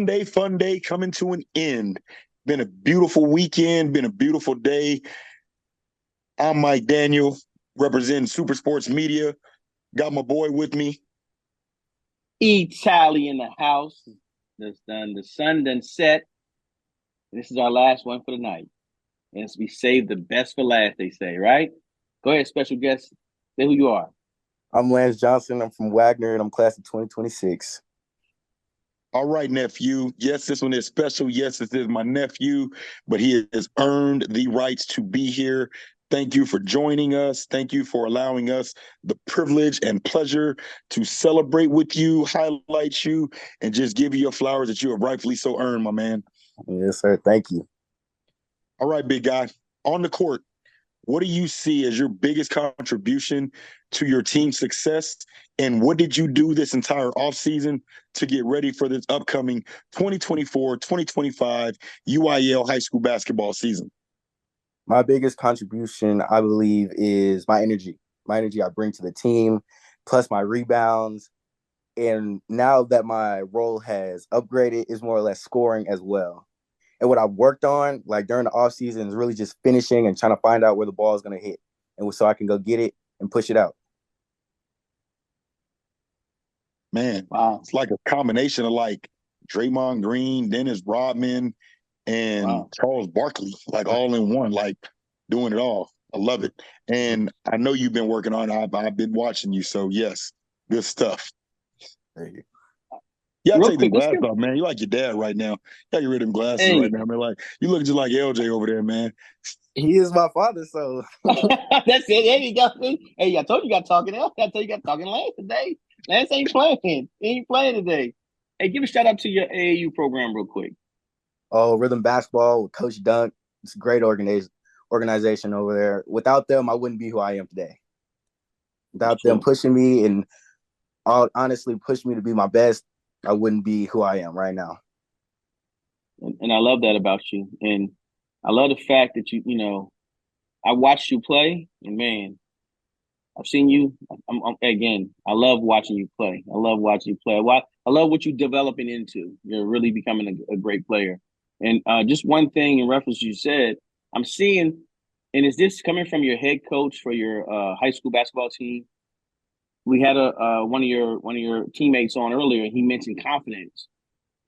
Sunday fun day coming to an end. Been a beautiful weekend, been a beautiful day. I'm Mike Daniel, representing Super Sports Media. Got my boy with me. Tally in the house. The sun done set. This is our last one for the night. And we saved the best for last, they say, right? Go ahead, special guest. Say who you are. I'm Lance Johnson. I'm from Wagner, and I'm class of 2026. All right, nephew. Yes, this one is special. Yes, this is my nephew, but he has earned the rights to be here. Thank you for joining us. Thank you for allowing us the privilege and pleasure to celebrate with you, highlight you, and just give you your flowers that you have rightfully so earned, my man. Yes, sir. Thank you. All right, big guy. On the court, what do you see as your biggest contribution to your team's success? And what did you do this entire offseason to get ready for this upcoming 2024-2025 UIL high school basketball season? My biggest contribution, I believe, is my energy. My energy I bring to the team, plus my rebounds. And now that my role has upgraded, is more or less scoring as well. And what I've worked on, like during the offseason, is really just finishing and trying to find out where the ball is going to hit. And so I can go get it and push it out. Man, wow. It's like a combination of like Draymond Green, Dennis Rodman, and Charles Barkley, like all in one, like doing it all. I love it. And I know you've been working on it. I've been watching you. So, yes, good stuff. Thank you. You gotta take them glasses off, man. You like your dad right now. You gotta get rid of them glasses right now, man. Like you look just like LJ over there, man. He is my father, so that's it. There you go. Hey, I told you got talking else. I told you got talking Lance today. Lance ain't playing. He ain't playing today. Hey, give a shout out to your AAU program real quick. Oh, Rhythm Basketball with Coach Dunk. It's a great organization over there. Without them, I wouldn't be who I am today. Without them pushing me and honestly push me to be my best, I wouldn't be who I am right now. And I love that about you. And I love the fact that I watched you play, and man, I've seen you. Again, I love watching you play. I love watching you play. I love what you're developing into. You're really becoming a great player. And just one thing in reference to you said, I'm seeing, and is this coming from your head coach for your high school basketball team? We had one of your teammates on earlier, and he mentioned confidence.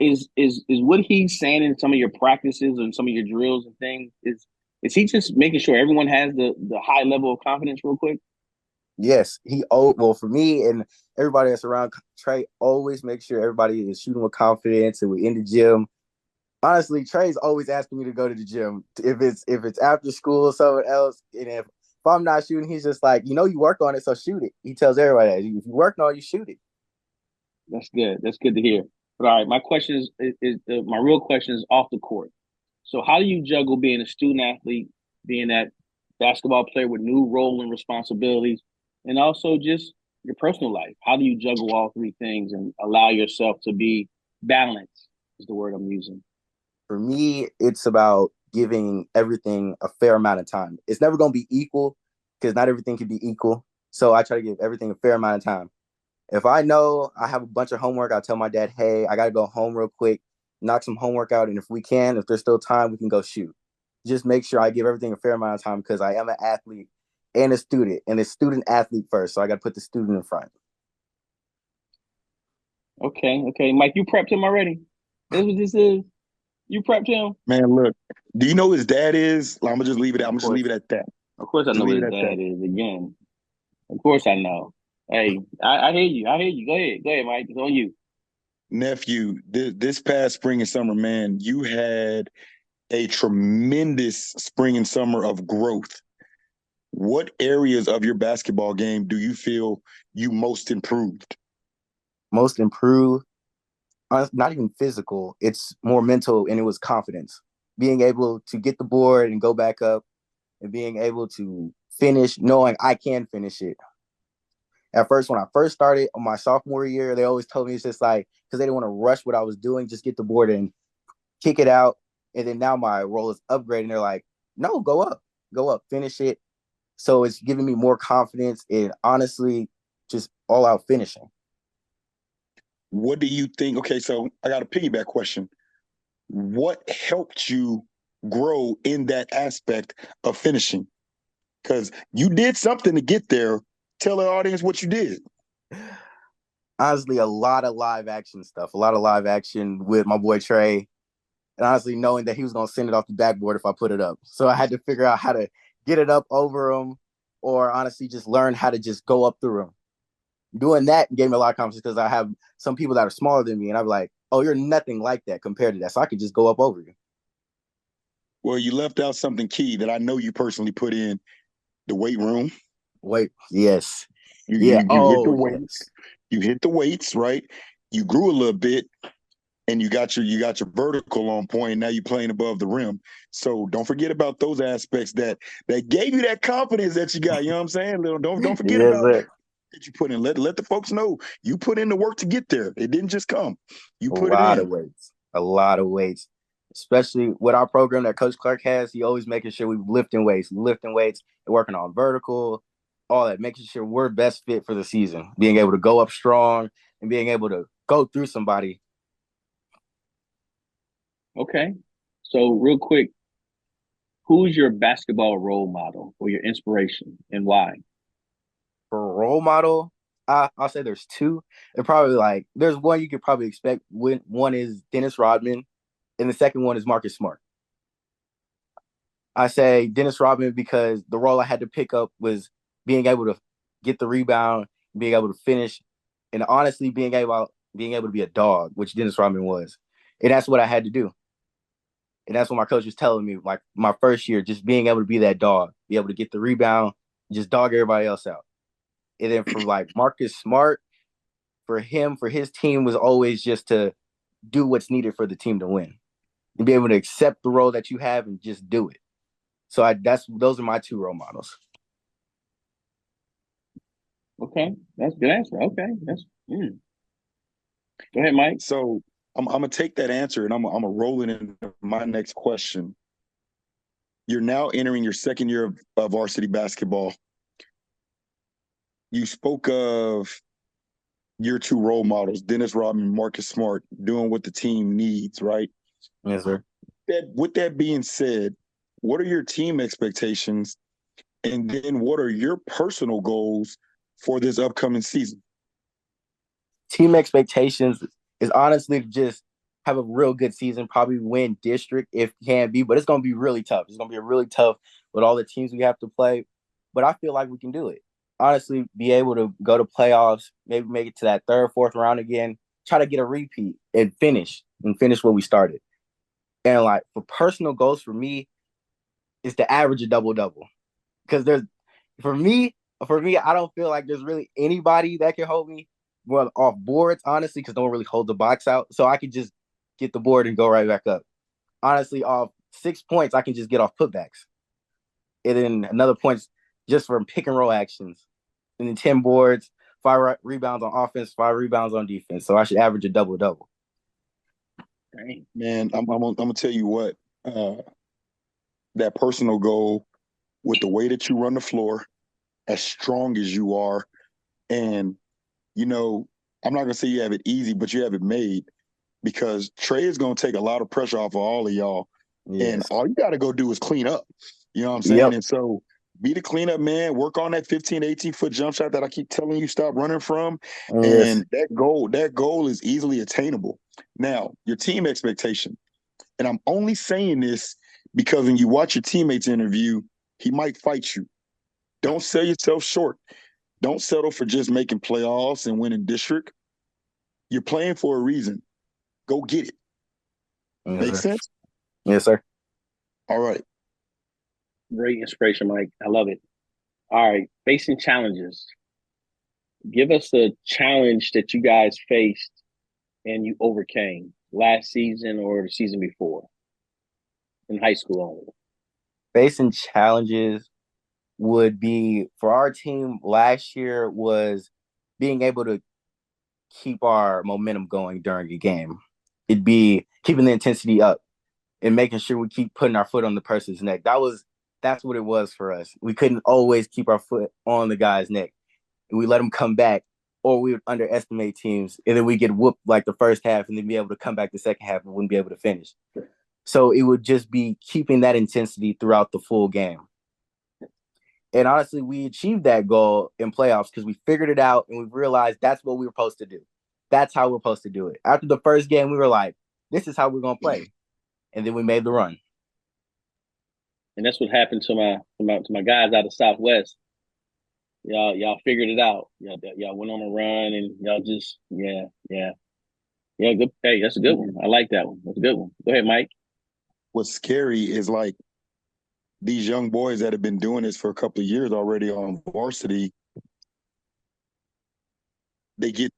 Is what he's saying in some of your practices and some of your drills and things, is he just making sure everyone has the high level of confidence real quick? Yes, well, for me and everybody that's around Trey, always make sure everybody is shooting with confidence and we're in the gym. Honestly, Trey's always asking me to go to the gym. If it's after school or something else, and if I'm not shooting, he's just like, you worked on it, so shoot it. He tells everybody that. If you worked on it, you shoot it. That's good. That's good to hear. But all right, my question my real question is off the court. So how do you juggle being a student athlete, being that basketball player with new role and responsibilities, and also just your personal life? How do you juggle all three things and allow yourself to be balanced, is the word I'm using? For me, it's about giving everything a fair amount of time. It's never going to be equal because not everything can be equal. So I try to give everything a fair amount of time. If I know I have a bunch of homework, I'll tell my dad, hey, I got to go home real quick, knock some homework out. And if there's still time, we can go shoot. Just make sure I give everything a fair amount of time because I am an athlete and a student, and a student athlete first. So I got to put the student in front. Okay. Mike, you prepped him already? This is what this is? You prepped him? Man, look, do you know who his dad is? I'm going to just leave it at, that. Of course I know who his dad is again. Of course I know. Hey, I hear you. Go ahead, Mike. It's on you. Nephew, this past spring and summer, man, you had a tremendous spring and summer of growth. What areas of your basketball game do you feel you most improved? Most improved? Not even physical. It's more mental, and it was confidence. Being able to get the board and go back up and being able to finish, knowing I can finish it. At first, when I first started on my sophomore year, they always told me it's just like, because they didn't want to rush what I was doing, just get the board and kick it out. And then now my role is upgrading. They're like, no, go up, finish it. So it's giving me more confidence and honestly, just all out finishing. what do you think? Okay, so I got a piggyback question. What helped you grow in that aspect of finishing? Because you did something to get there. Tell the audience what you did. Honestly, a lot of live action stuff, a lot of live action with my boy Trey, and honestly knowing that he was gonna send it off the backboard if I put it up. So I had to figure out how to get it up over him, or honestly just learn how to just go up through him. Doing that gave me a lot of confidence because I have some people that are smaller than me, and I'm like, oh, you're nothing like that compared to that. So I could just go up over you. Well, you left out something key that I know you personally put in the weight room. Wait, yes. You Yeah. you, you hit the Oh, weights. yes. You hit the weights, right? You grew a little bit, and you got your vertical on point. Now you're playing above the rim. So don't forget about those aspects that gave you that confidence that you got. You know what I'm saying? Don't forget Yes, about sir. that you put in. Let the folks know you put in the work to get there. It didn't just come. You A put it lot of in. weights. A lot of weights. Especially with our program that Coach Clark has, he always making sure we lifting weights, and working on vertical, all that, making sure we're best fit for the season, being able to go up strong and being able to go through somebody. Okay. So real quick, who's your basketball role model or your inspiration and why? For a role model, I'll say there's two. And probably like there's one you could probably expect. One is Dennis Rodman, and the second one is Marcus Smart. I say Dennis Rodman because the role I had to pick up was being able to get the rebound, being able to finish, and honestly being able to be a dog, which Dennis Rodman was. And that's what I had to do. And that's what my coach was telling me, like my first year, just being able to be that dog, be able to get the rebound, just dog everybody else out. And then for like Marcus Smart, for his team was always just to do what's needed for the team to win and be able to accept the role that you have and just do it. So that's those are my two role models. Okay. That's a good answer. Okay. Go ahead, Mike. So I'm gonna take that answer and I'm gonna roll it into my next question. You're now entering your second year of varsity basketball. You spoke of your two role models, Dennis Rodman, Marcus Smart, doing what the team needs, right? Yes, sir. With that being said, what are your team expectations? And then what are your personal goals for this upcoming season? Team expectations is honestly just have a real good season, probably win district if can be, but it's going to be really tough. It's going to be really tough with all the teams we have to play, but I feel like we can do it. Honestly, be able to go to playoffs, maybe make it to that third, fourth round again, try to get a repeat and finish what we started. And like for personal goals for me, is to average a double double because for me, I don't feel like there's really anybody that can hold me well off boards, honestly, because no one really hold the box out. So I can just get the board and go right back up. Honestly, off 6 points, I can just get off putbacks. And then another points just from pick and roll actions. And then 10 boards, rebounds on offense, 5 rebounds on defense. So I should average a double double. Dang. Man, I'm gonna tell you what, that personal goal with the way that you run the floor, as strong as you are, and you know, I'm not gonna say you have it easy, but you have it made because Trey is gonna take a lot of pressure off of all of y'all. And Yes. all you gotta go do is clean up. You know what I'm saying? Yep. And so be the cleanup man, work on that 15, 18-foot jump shot that I keep telling you stop running from. Yes. And that goal is easily attainable. Now, your team expectation. And I'm only saying this because when you watch your teammates interview, he might fight you. Don't sell yourself short. Don't settle for just making playoffs and winning district. You're playing for a reason. Go get it. Yes, Make sir. sense? Yes, sir. All right. Great inspiration, Mike. I love it. All right. Facing challenges. Give us a challenge that you guys faced and you overcame last season or the season before in high school only. Facing challenges would be for our team last year was being able to keep our momentum going during a game. It'd be keeping the intensity up and making sure we keep putting our foot on the person's neck. That's what it was for us. We couldn't always keep our foot on the guy's neck. And we let him come back or we would underestimate teams, and then we get whooped like the first half, and then be able to come back the second half and wouldn't be able to finish. So it would just be keeping that intensity throughout the full game. And honestly, we achieved that goal in playoffs because we figured it out and we realized that's what we were supposed to do. That's how we're supposed to do it. After the first game, we were like, this is how we're going to play. And then we made the run. And that's what happened to my guys out of Southwest. Y'all figured it out. Y'all went on a run and y'all just yeah. Good. Hey, that's a good one. I like that one. That's a good one. Go ahead, Mike. What's scary is like these young boys that have been doing this for a couple of years already on varsity, they get,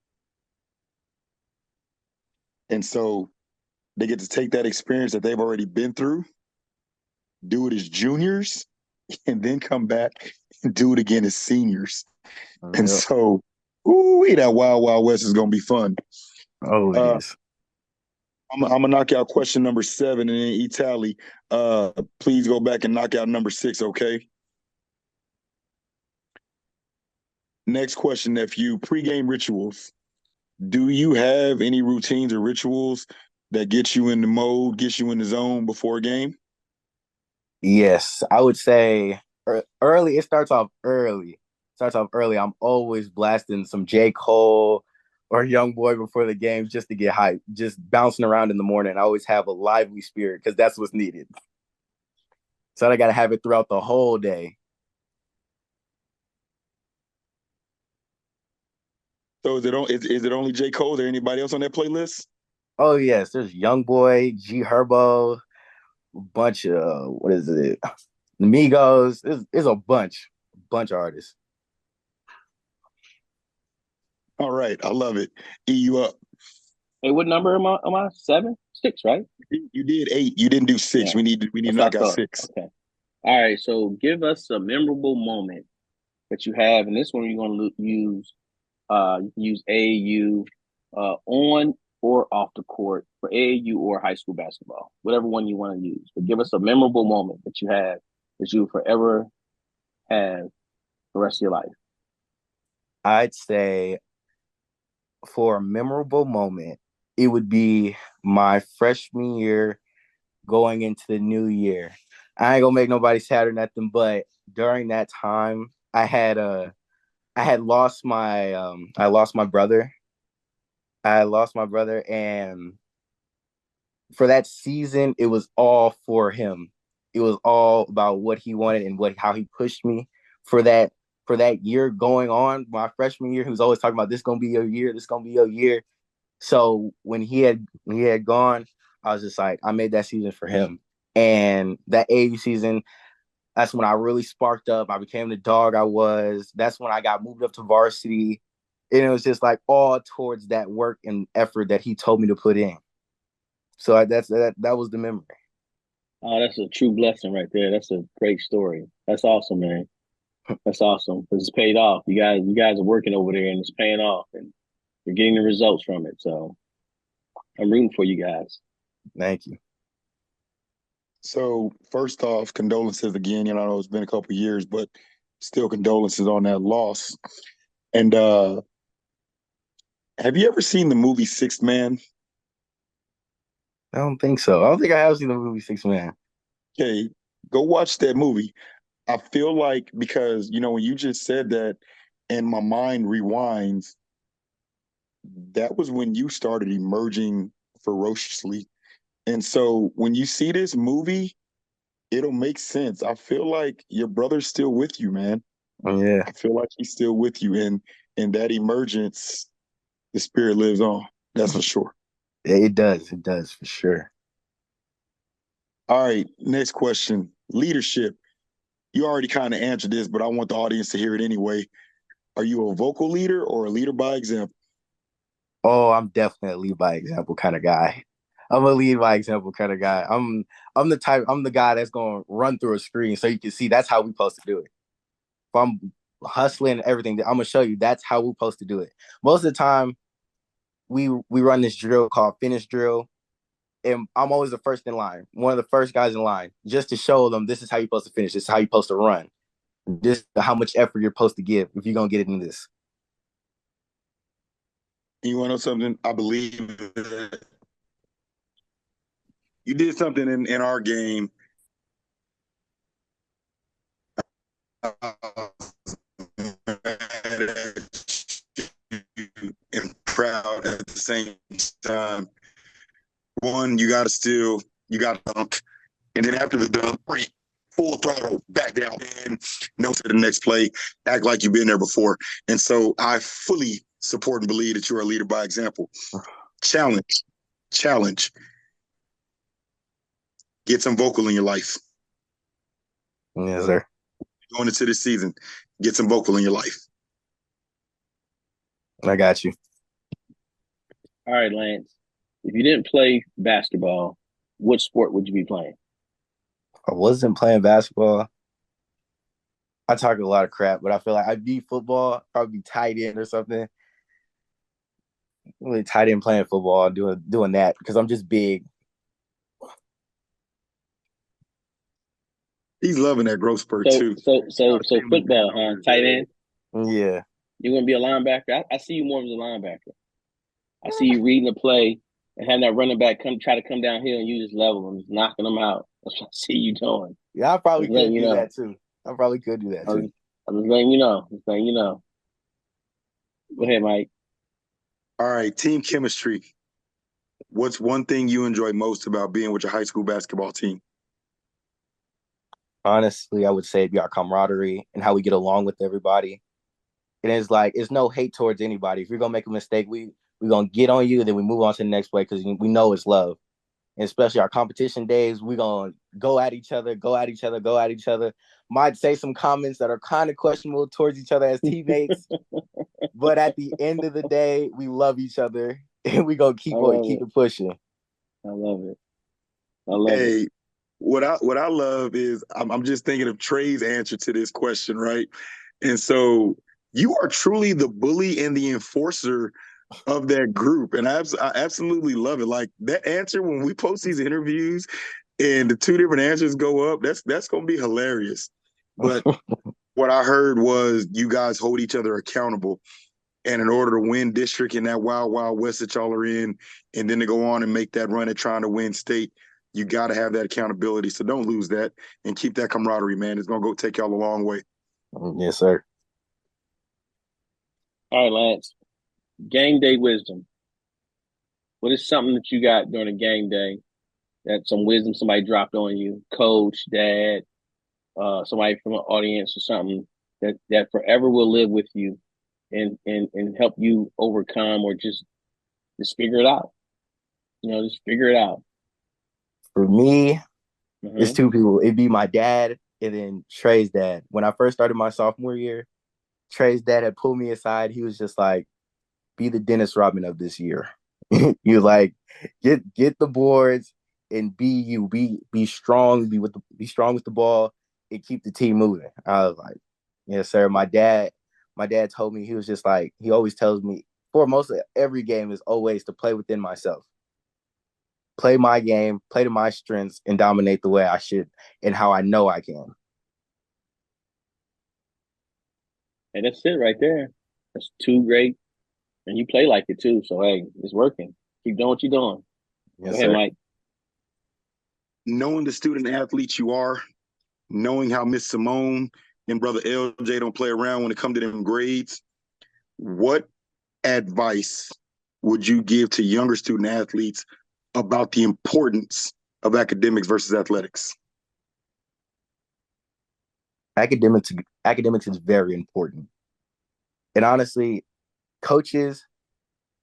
and so they get to take that experience that they've already been through, do it as juniors, and then come back and do it again as seniors. And so, that Wild Wild West is going to be fun. Oh, it is. I'm gonna knock out question number 7, and then Itali, please go back and knock out number 6, okay? Next question, nephew. Pre-game rituals. Do you have any routines or rituals that get you in the mode, get you in the zone before a game? Yes, I would say early. It starts off early. I'm always blasting some J. Cole or Young Boy before the games just to get hyped, just bouncing around in the morning. I always have a lively spirit because that's what's needed. So I got to have it throughout the whole day. So is it only J. Cole? Is there anybody else on that playlist? Oh, yes. There's Young Boy, G Herbo, a bunch of, what is it? The Migos. There's a bunch of artists. All right. I love it. E, you up. Hey, what number am I? 7? 6, right? You did 8. You didn't do 6. Yeah. We need to knock out 6. Okay. All right. So give us a memorable moment that you have, and this one you're going to use. You can use AAU on or off the court for AAU or high school basketball, whatever one you want to use. But give us a memorable moment that you have that you forever have the rest of your life. I'd say for a memorable moment, it would be my freshman year going into the new year. I ain't gonna make nobody sad or nothing, but during that time, I had lost my brother. I lost my brother, and for that season, it was all for him. It was all about what he wanted and how he pushed me for that year going on. My freshman year, he was always talking about this gonna be your year, this gonna be your year. So when he had gone, I was just like, I made that season for him. And that AU season, that's when I really sparked up. I became the dog I was. That's when I got moved up to varsity. And it was just like all towards that work and effort that he told me to put in. So that was the memory. Oh, that's a true blessing right there. That's a great story. That's awesome, man. That's awesome because it's paid off. You guys are working over there and it's paying off, and you're getting the results from it. So I'm rooting for you guys. Thank you. So first off, condolences again. I know it's been a couple of years, but still condolences on that loss. And have you ever seen the movie Sixth Man? I don't think so. I don't think I have seen the movie Sixth Man. Okay, go watch that movie. I feel like because when you just said that, and my mind rewinds, that was when you started emerging ferociously. And so when you see this movie, it'll make sense. I feel like your brother's still with you, man. Yeah. I feel like he's still with you. And in that emergence, the spirit lives on. That's for sure. It does. It does for sure. All right. Next question. Leadership. You already kind of answered this, but I want the audience to hear it anyway. Are you a vocal leader or a leader by example? Oh, I'm definitely a lead by example kind of guy. I'm a lead by example kind of guy. I'm the guy that's gonna run through a screen so you can see that's how we supposed to do it. If I'm hustling and everything, I'm gonna show you that's how we're supposed to do it. Most of the time, we run this drill called finish drill, and I'm always the first in line, one of the first guys in line, just to show them this is how you're supposed to finish, this is how you're supposed to run, this is how much effort you're supposed to give if you're gonna get into this. You want to know something? I believe that you did something in our game. And proud at the same time. One, you got to dunk. And then after the dunk, full throttle, back down, and no to the next play, act like you've been there before. And so I fully support and believe that you're a leader by example. Challenge. Get some vocal in your life. Yes, sir. Going into this season, get some vocal in your life. I got you. All right, Lance. If you didn't play basketball, what sport would you be playing? I wasn't playing basketball. I talk a lot of crap, but I feel like I'd be football, probably be tight end or something. Really tight end playing football, doing that because I'm just big. He's loving that growth spurt too. So football, huh? Tight end. Yeah. You're gonna be a linebacker. I see you more as a linebacker. I see you reading the play and having that running back try to come downhill and you just level them, just knocking them out. That's what I see you doing. Yeah, I probably could do that too. I probably could do that too. I'm just letting you know. Go ahead, Mike. All right, team chemistry. What's one thing you enjoy most about being with your high school basketball team? Honestly, I would say it'd be our camaraderie and how we get along with everybody. And it's like it's no hate towards anybody. If you're gonna make a mistake, we're gonna get on you, then we move on to the next play because we know it's love. And especially our competition days, we're gonna go at each other. Might say some comments that are kind of questionable towards each other as teammates. But at the end of the day, we love each other and we gonna keep it pushing. I love it. Hey, what I love is I'm just thinking of Trey's answer to this question, right? And so you are truly the bully and the enforcer of that group. And I absolutely love it. Like that answer, when we post these interviews and the two different answers go up, that's going to be hilarious. But what I heard was you guys hold each other accountable. And in order to win district in that wild, wild west that y'all are in, and then to go on and make that run at trying to win state, you got to have that accountability. So don't lose that and keep that camaraderie, man. It's going to go take y'all a long way. Yes, sir. All right, Lance. Game day wisdom. What is something that you got during a game day that some wisdom somebody dropped on you, coach, dad, somebody from an audience or something that forever will live with you and help you overcome or just figure it out. Just figure it out. For me, it's two people. It'd be my dad and then Trey's dad. When I first started my sophomore year, Trey's dad had pulled me aside. He was just like, be the Dennis Rodman of this year. You like get the boards and be you. Be strong, be strong with the ball and keep the team moving. I was like, yes, sir. My dad told me, he was just like, he always tells me for most of every game is always to play within myself. Play my game, play to my strengths, and dominate the way I should and how I know I can. And that's it right there. That's too great. And you play like it too. So, hey, it's working. Keep doing what you're doing. Yes, Go ahead, sir. Mike. Knowing the student athlete you are, knowing how Miss Simone and Brother LJ don't play around when it comes to them grades, what advice would you give to younger student athletes about the importance of academics versus athletics? Academics is very important. And honestly, coaches,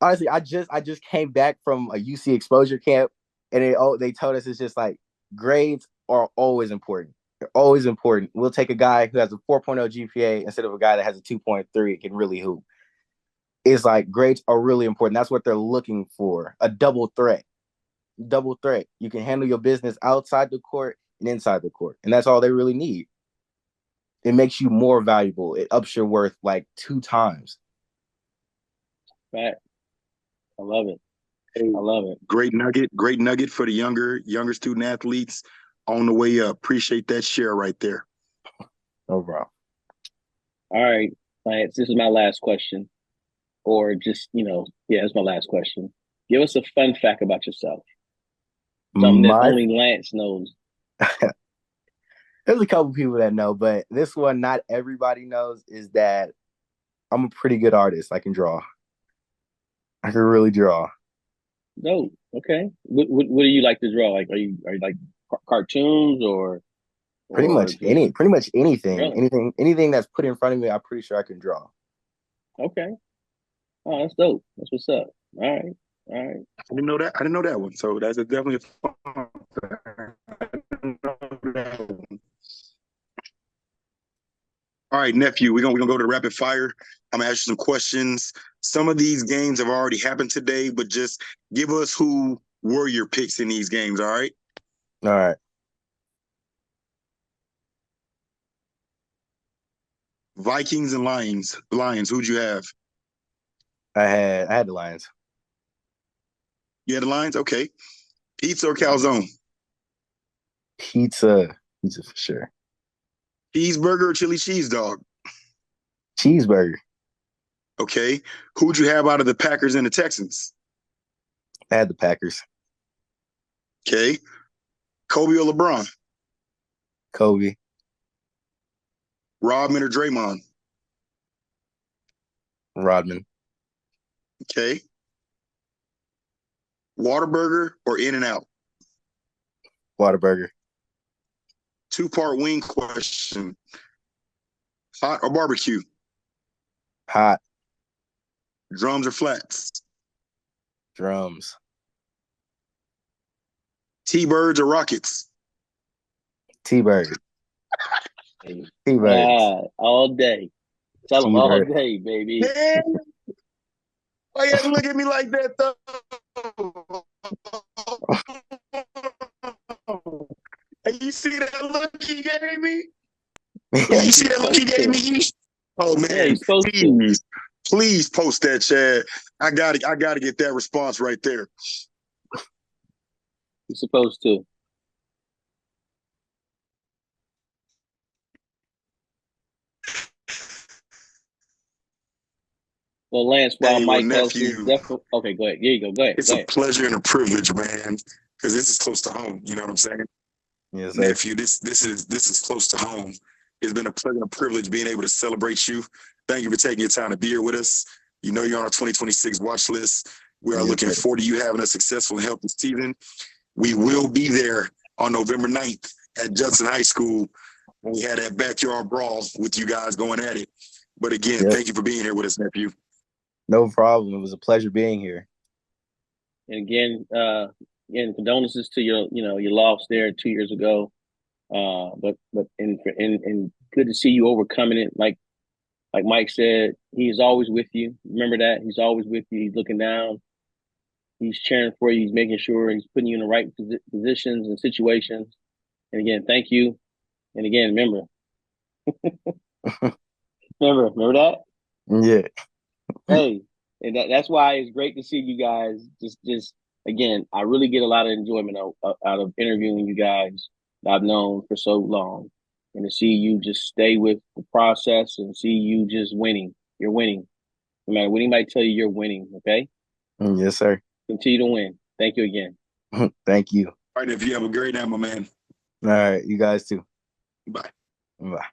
I just came back from a UC exposure camp and they told us it's just like grades are always important. They're always important. We'll take a guy who has a 4.0 GPA instead of a guy that has a 2.3 and can really hoop. It's like grades are really important. That's what they're looking for. A double threat. You can handle your business outside the court and inside the court. And that's all they really need. It makes you more valuable. It ups your worth like 2 times. Right. I love it. I love it. Great nugget for the younger student athletes on the way up. Appreciate that share right there. No problem. All right, Lance, this is my last question. or just, yeah, that's my last question. Give us a fun fact about yourself. Something that My only Lance knows. There's a couple people that know, but this one not everybody knows is that I'm a pretty good artist. I can draw. I can really draw. No, okay. What do you like to draw? Like, are you like cartoons or just Pretty much anything. really? Anything that's put in front of me, I'm pretty sure I can draw. Okay. Oh, that's dope. That's what's up. All right. All right. I didn't know that. I didn't know that one. So that's definitely a fun fact. I didn't know that one. All right, nephew, we're gonna go to the rapid fire. I'm gonna ask you some questions. Some of these games have already happened today, but just give us who were your picks in these games, all right? All right. Vikings and Lions. Lions, who'd you have? I had the Lions. You had the Lions? Okay. Pizza or calzone? Pizza. Pizza for sure. Cheeseburger or chili cheese dog? Cheeseburger. Okay. Who'd you have out of the Packers and the Texans? I had the Packers. Okay. Kobe or LeBron? Kobe. Rodman or Draymond? Rodman. Okay. Whataburger or In-N-Out? Whataburger. Two-part wing question. Hot or barbecue? Hot. Drums or flats? Drums. T-Birds or Rockets? T-Bird. Hey, T-Birds. all day. Tell them all T-Bird. day, baby. Man, why you had to look at me like that, though? Hey, you see that look he gave me? Yeah, you see that look he gave me? Oh Yeah, man, you're supposed to. please post that, Chad. I gotta get that response right there. You're supposed to. Well, Lance, while Hey, well, Mike helps us, nephew, definitely. Okay, go ahead. Here you go. Go ahead. it's Go a ahead. pleasure and a privilege, man, because this is close to home. You know what I'm saying? Yes, sir. Nephew, this is close to home. It's been a pleasure and a privilege being able to celebrate you. Thank you for taking your time to be here with us. You know you're on our 2026 watch list. We are Yes, looking sir. forward to you having a successful and healthy season. We will be there on November 9th at Judson High School when we had that backyard brawl with you guys going at it. But again, Yep. thank you for being here with us, nephew. No problem. It was a pleasure being here. And again, condolences to your loss there 2 years ago. But good to see you overcoming it. Like Mike said, he's always with you. Remember that he's always with you. He's looking down. He's cheering for you. He's making sure he's putting you in the right positions and situations. And again, thank you. And again, remember that. Yeah. Hey, and that's why it's great to see you guys. Just again, I really get a lot of enjoyment out of interviewing you guys that I've known for so long, and to see you just stay with the process and see you just winning. You're winning. No matter what anybody tell you, you're winning. Okay, Yes, sir. continue to win. Thank you again. Thank you. All right, if you have a great night, my man. All right. You guys too. Bye. Bye.